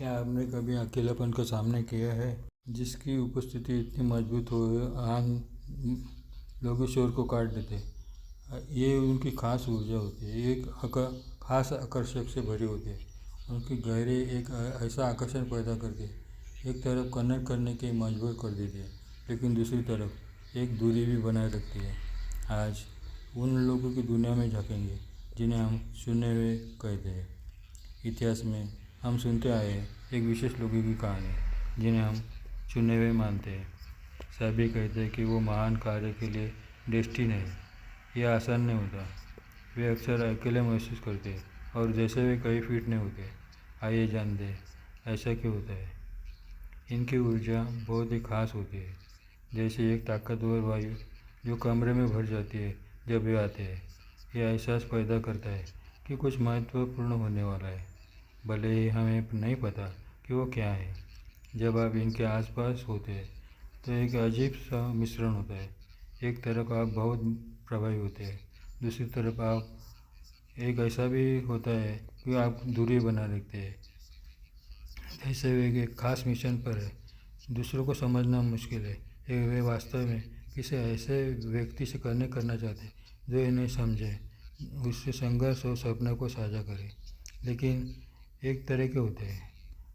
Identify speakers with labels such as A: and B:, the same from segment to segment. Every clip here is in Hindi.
A: क्या आपने कभी अकेलापन का सामना किया है जिसकी उपस्थिति इतनी मजबूत हो आम लोग शोर को काट देते हैं? ये उनकी खास ऊर्जा होती है, एक खास आकर्षक से भरी होती है। उनकी गहरे एक ऐसा आकर्षण पैदा करती है, एक तरफ कनेक्ट करने के मजबूर कर देती है, लेकिन दूसरी तरफ एक दूरी भी बनाए रखती है। आज उन लोगों की दुनिया में झाँकेंगे जिन्हें हम सुने हुए कहते हैं। इतिहास में हम सुनते आए हैं एक विशेष लोगों की कहानी जिन्हें हम चुने हुए मानते हैं। सभी कहते हैं कि वो महान कार्य के लिए डेस्टिन है। यह आसान नहीं होता। वे अक्सर अकेले महसूस करते हैं और जैसे वे कई फिट नहीं होते। आइए जानते हैं ऐसा क्यों होता है। इनकी ऊर्जा बहुत ही खास होती है, जैसे एक ताकतवर वायु जो कमरे में भर जाती है जब वे आते हैं। यह एहसास पैदा करता है कि कुछ महत्वपूर्ण होने वाला है, भले ही हमें नहीं पता कि वो क्या है। जब आप इनके आसपास होते हैं तो एक अजीब सा मिश्रण होता है। एक तरफ आप बहुत प्रभावी होते हैं, दूसरी तरफ आप एक ऐसा भी होता है कि आप दूरी बना रखते हैं, जैसे वे एक खास मिशन पर है। दूसरों को समझना मुश्किल है। वे वास्तव में किसी ऐसे व्यक्ति से कनेक्ट करना चाहते हैं जो इन्हें समझे, उससे संघर्ष और सपना को साझा करे, लेकिन एक तरह के होते हैं।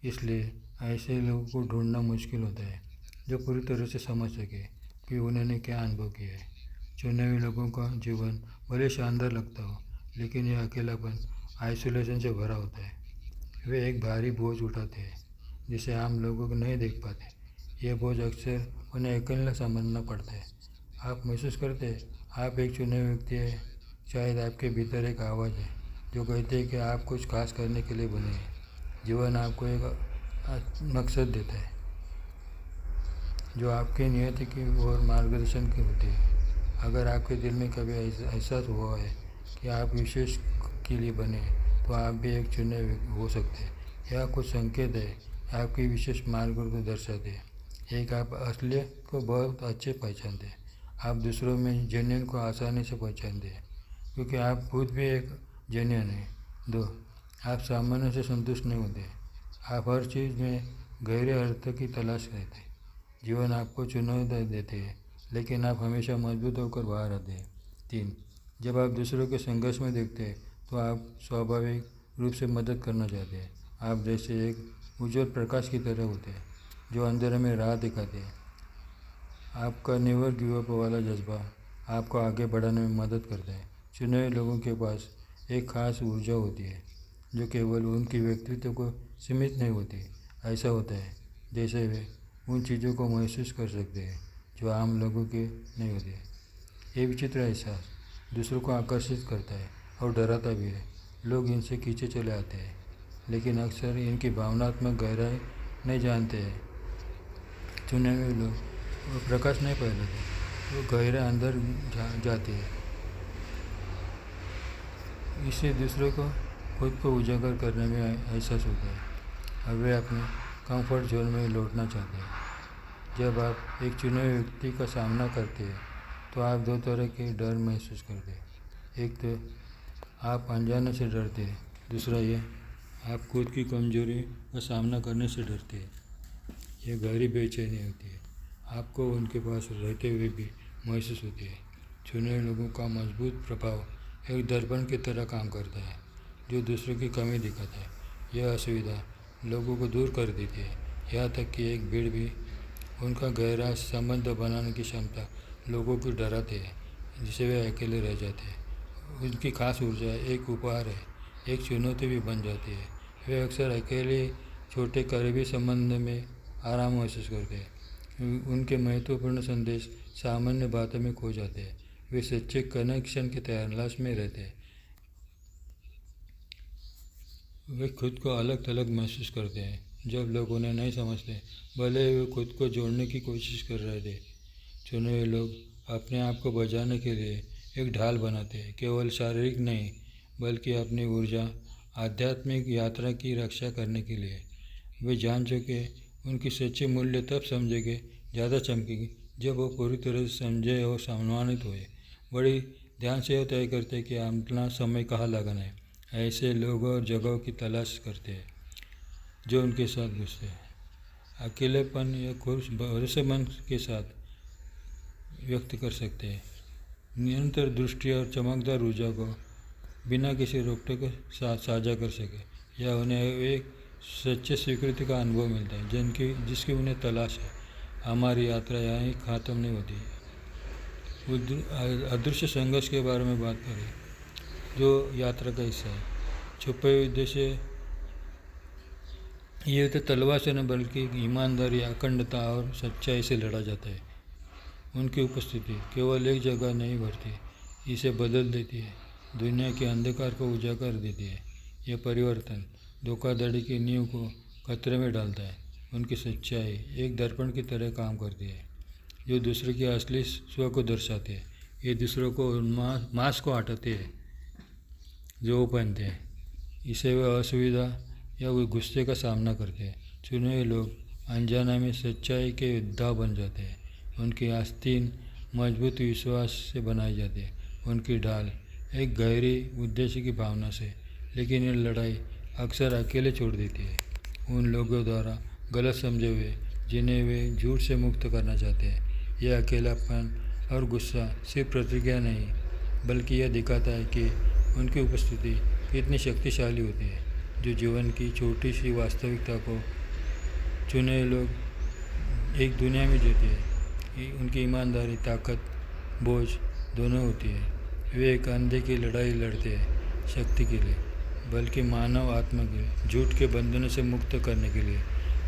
A: इसलिए ऐसे लोगों को ढूंढना मुश्किल होता है जो पूरी तरह से समझ सके कि उन्होंने क्या अनुभव किया है। चुने हुए लोगों का जीवन भले शानदार लगता हो, लेकिन यह अकेलापन आइसोलेशन से भरा होता है। वे एक भारी बोझ उठाते हैं जिसे आम लोगों को नहीं देख पाते। यह बोझ अक्सर उन्हें अकेला समझना पड़ता है। आप महसूस करते हैं आप एक चुने हुए व्यक्ति है। शायद आपके भीतर एक आवाज़ है जो कहती है कि आप कुछ खास करने के लिए बने हैं। जीवन आपको एक मकसद देता है जो आपके नियति की और मार्गदर्शन की होती है। अगर आपके दिल में कभी एहसास हुआ है कि आप विशेष के लिए बने, तो आप भी एक चुने हो सकते हैं। यह कुछ संकेत है आपकी विशेष मार्ग को दर्शाते हैं। एक, आप असलियत को बहुत अच्छे पहचानते हैं। आप दूसरों में जेन्युइन को आसानी से पहचानते हैं क्योंकि आप खुद भी एक जेन्युइन हैं। 2, आप सामान्य से संतुष्ट नहीं होते। आप हर चीज़ में गहरे अर्थ की तलाश करते हैं। जीवन आपको चुनौती देते हैं, लेकिन आप हमेशा मजबूत होकर बाहर आते हैं। 3, जब आप दूसरों के संघर्ष में देखते हैं तो आप स्वाभाविक रूप से मदद करना चाहते हैं। आप जैसे एक उज्ज्वल प्रकाश की तरह होते हैं जो अंधेरे में राह दिखाते हैं। आपका नेवर गिव अप वाला जज्बा आपको आगे बढ़ाने में मदद करता है। चुने हुए लोगों के पास एक खास ऊर्जा होती है जो केवल उनकी व्यक्तित्व को सीमित नहीं होती। ऐसा होता है जैसे वे उन चीज़ों को महसूस कर सकते हैं जो आम लोगों के नहीं होते। ये विचित्र एहसास दूसरों को आकर्षित करता है और डराता भी है। लोग इनसे खींचे चले आते हैं, लेकिन अक्सर इनकी भावनात्मक गहराई नहीं जानते हैं। चुने हुए लोग वो प्रकाश नहीं फैलाते, वो गहरे अंदर जाते हैं। इससे दूसरों को खुद को उजागर करने में एहसास होता है। अब वे अपने कंफर्ट जोन में लौटना चाहते हैं। जब आप एक चुने हुए व्यक्ति का सामना करते हैं तो आप 2 तरह के डर महसूस करते हैं। एक तो आप अनजाने से डरते हैं, दूसरा ये आप खुद की कमजोरी का सामना करने से डरते हैं। यह गहरी बेचैनी होती है, आपको उनके पास रहते हुए भी महसूस होती है। चुने हुए लोगों का मजबूत प्रभाव एक दर्पण की तरह काम करता है जो दूसरों की कमी दिखाता है। यह असुविधा लोगों को दूर कर देती है, यहाँ तक कि एक भीड़ भी उनका गहरा संबंध बनाने की क्षमता लोगों को डराते हैं, जिससे वे अकेले रह जाते हैं। उनकी खास ऊर्जा एक उपहार है, एक चुनौती भी बन जाती है। वे अक्सर अकेले छोटे करीबी संबंध में आराम महसूस करते हैं। उनके महत्वपूर्ण संदेश सामान्य बातों में खो जाते हैं। वे सच्चे कनेक्शन की तलाश में रहते हैं। वे खुद को अलग थलग महसूस करते हैं जब लोग उन्हें नहीं समझते, भले ही वे खुद को जोड़ने की कोशिश कर रहे थे। चुने हुए लोग अपने आप को बचाने के लिए एक ढाल बनाते हैं, केवल शारीरिक नहीं बल्कि अपनी ऊर्जा आध्यात्मिक यात्रा की रक्षा करने के लिए। वे जान चुके उनकी सच्ची मूल्य तब समझेंगे ज़्यादा चमकेगी जब वो पूरी तरह से समझे और सम्मानित हुए। बड़ी ध्यान से यह तय करते हैं कि अपना समय कहाँ लगाना है। ऐसे लोगों और जगहों की तलाश करते हैं जो उनके साथ घुसते हैं। अकेलेपन या खुश भरोसेमंद के साथ व्यक्त कर सकते हैं। निरंतर दृष्टि और चमकदार ऊर्जा को बिना किसी रोकटोक के साथ साझा कर सके या उन्हें एक सच्चे स्वीकृति का अनुभव मिलता है जिसकी उन्हें तलाश है। हमारी यात्रा यहाँ ही ख़त्म नहीं होती है। अदृश्य संघर्ष के बारे में बात करें जो यात्रा का हिस्सा है। छुपे हुए उद्देश्य ये तो तलवार से न बल्कि ईमानदारी, अखंडता और सच्चाई से लड़ा जाता है। उनकी उपस्थिति केवल एक जगह नहीं भरती, इसे बदल देती है, दुनिया के अंधकार को उजागर देती है। यह परिवर्तन धोखाधड़ी की नींव को खतरे में डालता है। उनकी सच्चाई एक दर्पण की तरह काम करती है जो दूसरे के असली स्व को दर्शाती है। ये दूसरों को मास्क को हटाते हैं जो वो पहनते हैं। इसे वे असुविधा या वे गुस्से का सामना करते हैं। चुने हुए लोग अनजाने में सच्चाई के योद्धा बन जाते हैं। उनकी आस्तीन मजबूत विश्वास से बनाई जाती है। उनकी ढाल एक गहरी उद्देश्य की भावना से, लेकिन ये लड़ाई अक्सर अकेले छोड़ देती है उन लोगों द्वारा गलत समझे हुए जिन्हें वे झूठ से मुक्त करना चाहते हैं। यह अकेलापन और गुस्सा सिर्फ प्रतिक्रिया नहीं, बल्कि यह दिखाता है कि उनकी उपस्थिति कितनी शक्तिशाली होती है। जो जीवन की छोटी सी वास्तविकता को चुने हुए लोग एक दुनिया में जीते हैं। उनकी ईमानदारी, ताकत, बोझ दोनों होती है। वे एक अंधे की लड़ाई लड़ते हैं शक्ति के लिए, बल्कि मानव आत्मा के झूठ के बंधनों से मुक्त करने के लिए।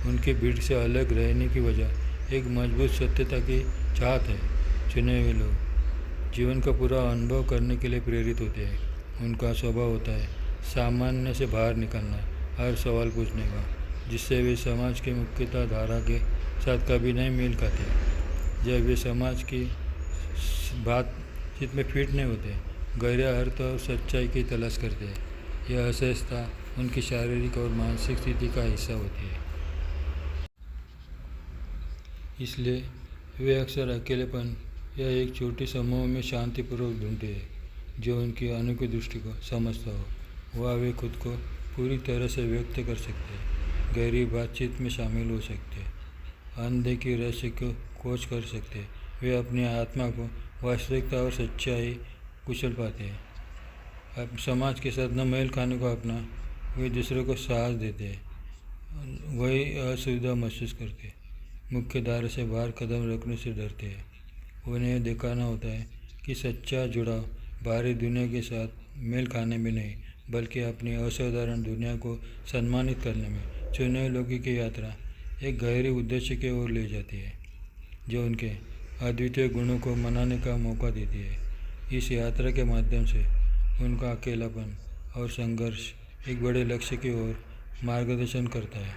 A: उनकी भीड़ से अलग रहने की वजह एक मजबूत सत्यता की चाहत है। चुने हुए लोग जीवन का पूरा अनुभव करने के लिए प्रेरित होते हैं। उनका स्वभाव होता है सामान्य से बाहर निकलना, हर सवाल पूछने का, जिससे वे समाज के मुख्यता धारा के साथ कभी नहीं मेल खाते। जब वे समाज की बातचीत में फिट नहीं होते, गहरे अर्थ और सच्चाई की तलाश करते हैं। यह असहजता उनकी शारीरिक और मानसिक स्थिति का हिस्सा होती है। इसलिए वे अक्सर अकेलेपन या एक छोटे समूह में शांतिपूर्वक ढूंढते हैं जो उनकी अनोखी दृष्टि को समझता हो। वह वे खुद को पूरी तरह से व्यक्त कर सकते हैं, गहरी बातचीत में शामिल हो सकते हैं, अनदेखी रहस्य को खोज कर सकते हैं। वे अपनी आत्मा को वास्तविकता और सच्चाई कुचल पाते हैं। अब समाज के साथ न मेल खाने को अपना वे दूसरों को साहस देते हैं। वही असुविधा महसूस करते हैं, मुख्य धारा से बाहर कदम रखने से डरते हैं। उन्हें दिखाना होता है कि सच्चा जुड़ाव बाहरी दुनिया के साथ मेल खाने में नहीं, बल्कि अपनी असाधारण दुनिया को सम्मानित करने में। चुने हुए लोगों की यात्रा एक गहरे उद्देश्य की ओर ले जाती है जो उनके अद्वितीय गुणों को मनाने का मौका देती है। इस यात्रा के माध्यम से उनका अकेलापन और संघर्ष एक बड़े लक्ष्य की ओर मार्गदर्शन करता है।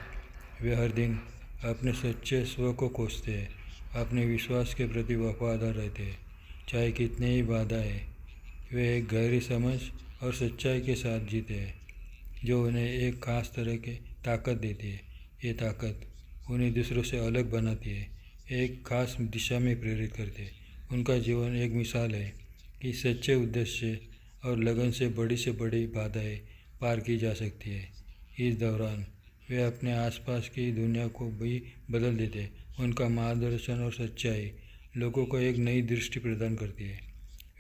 A: वे हर दिन अपने सच्चे स्व को खोजते हैं, अपने विश्वास के प्रति वफादार रहते हैं, चाहे कितने ही बाधाएं। वे एक गहरी समझ और सच्चाई के साथ जीते हैं जो उन्हें एक खास तरह की ताकत देती है। ये ताकत उन्हें दूसरों से अलग बनाती है, एक खास दिशा में प्रेरित करते हैं। उनका जीवन एक मिसाल है कि सच्चे उद्देश्य और लगन से बड़ी बाधाएं पार की जा सकती है। इस दौरान वे अपने आसपास की दुनिया को भी बदल देते हैं। उनका मार्गदर्शन और सच्चाई लोगों को एक नई दृष्टि प्रदान करती है।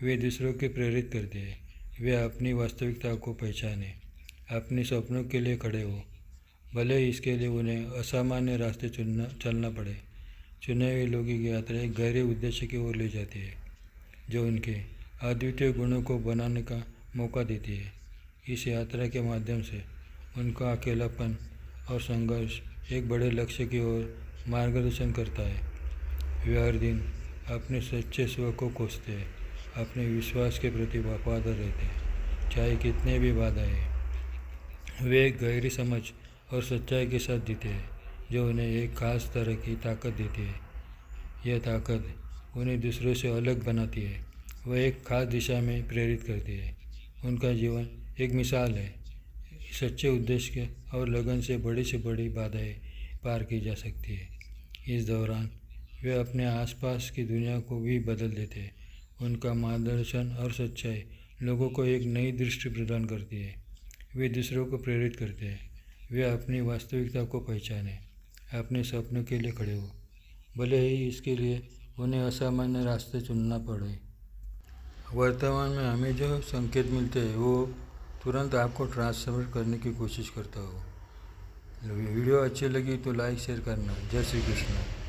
A: वे दूसरों को प्रेरित करते हैं। वे अपनी वास्तविकता को पहचाने, अपने सपनों के लिए खड़े हो, भले ही इसके लिए उन्हें असामान्य रास्ते चलना पड़े। चुने हुए लोगों की यात्रा एक गहरे उद्देश्य की ओर ले जाती है जो उनके अद्वितीय गुणों को बनाने का मौका देती है। इस यात्रा के माध्यम से उनका अकेलापन और संघर्ष एक बड़े लक्ष्य की ओर मार्गदर्शन करता है। वे हर दिन अपने सच्चे स्व को खोजते हैं, अपने विश्वास के प्रति वफादार रहते हैं, चाहे कितने भी बाधाएं। वे एक गहरी समझ और सच्चाई के साथ जीते हैं जो उन्हें एक खास तरह की ताकत देती है। यह ताकत उन्हें दूसरों से अलग बनाती है, वह एक खास दिशा में प्रेरित करती है। उनका जीवन एक मिसाल है, सच्चे उद्देश्य और लगन से बड़ी बाधाएं पार की जा सकती है। इस दौरान वे अपने आसपास की दुनिया को भी बदल देते हैं। उनका मार्गदर्शन और सच्चाई लोगों को एक नई दृष्टि प्रदान करती है। वे दूसरों को प्रेरित करते हैं, वे अपनी वास्तविकता को पहचाने, अपने सपनों के लिए खड़े हो, भले ही इसके लिए उन्हें असामान्य रास्ते चुनना पड़े। वर्तमान में हमें जो संकेत मिलते हैं वो तुरंत आपको ट्रांसफर करने की कोशिश करता हो। वीडियो अच्छी लगी तो लाइक शेयर करना। जय श्री कृष्ण।